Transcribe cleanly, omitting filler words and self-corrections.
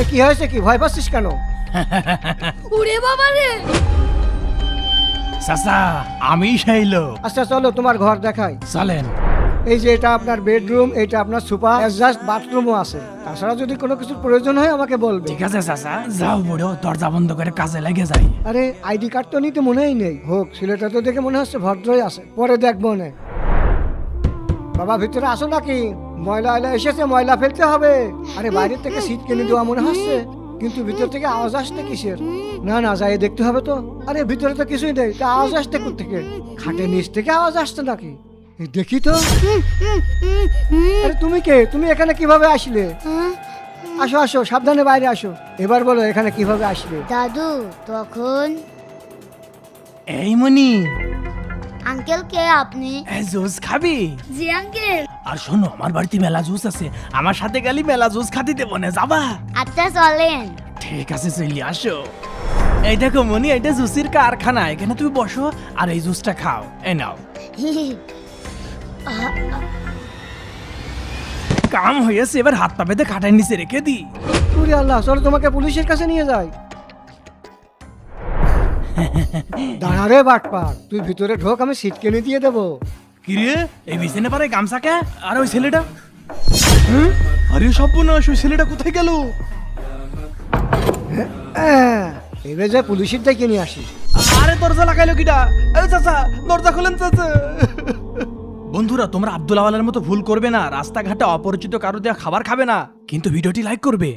আরে কি হয়েছে, কি ভয় পাচ্ছিস কেন? ওরে বাবা রে, চাচা আমি সেই লোক। আচ্ছা চলো তোমার ঘর দেখাই। চলেন। এই যে এটা আপনার বেডরুম, এটা আপনার সুপার অ্যাডজাস্ট বাথরুমও আছে। তাছাড়া যদি কোনো কিছুর প্রয়োজন হয় আমাকে বলবে। ঠিক আছে চাচা, যাও বুড়ো, দরজা বন্ধ করে কাজে লেগে যাই। আরে আইডি কার্ড তো নিতে মনেই নেই। হোক, ছেলেটা তো দেখে মনে হচ্ছে ভদ্রই আছে, পরে দেখবো না। বাবা ভিতরে আসো নাকি? ময়লা এসেছে, ময়লা ফেলতে হবে। আরে বাইরে থেকে সিট কিনে দেওয়া মনে হচ্ছে, কিন্তু ভিতর থেকে আওয়াজ আসছে কিসের? না না, যাই দেখতে হবে তো। আরে ভিতরে তো কিছুই নেই, তা আওয়াজ আসছে কোত্থেকে? খাটের নিচ থেকে আওয়াজ আসছে নাকি? এই দেখি তো। আরে তুমি কে? তুমি এখানে কিভাবে আসলে? আসো আসো, সাবধানে বাইরে আসো। এবার বলো এখানে কিভাবে আসলে? দাদু তখন এই মনি, আঙ্কেল কে আপনি? এই জুস খাবি? জি আঙ্কেল। আর শোনো, আমার বাড়িতে মেলা জুস আছে, আমার সাথে গেলি মেলা জুস খাতে দেবো না, যাবা? আচ্ছা চলেন। ঠিক আছে, চলে আসো। এই দেখো মনি, এটা জুসের কারখানা, এখানে তুমি বসো আর এই জুসটা খাও। এই নাও। কাম হয়েছে, এবার হাত পা বেঁধে খাটার নিচে রেখে দি। ওরে আল্লাহ, চলো তোমাকে পুলিশের কাছে নিয়ে যাই। দাঁড়া রে বাটপার, তুই ভিতরে ঢোক, আমি সিট কিনে দিয়ে দেবো। কিরে, এই বিছানে পারে গামছা কে? আর ওই ছেলেটা? আরে সর্বনাশ, ওই ছেলেটা কোথায় গেল? এবার যে পুলিশের ডেকে নিয়ে আসি। আরে দরজা লাগাইলো কিটা? এই চাচা, দরজা খুলেন চাচা। বন্ধুরা, তোমরা আব্দুল আওয়ালের মতো ভুল করবে না, রাস্তাঘাটে অপরিচিত কারো দেওয়া খাবার খাবে না, কিন্তু ভিডিওটি লাইক করবে।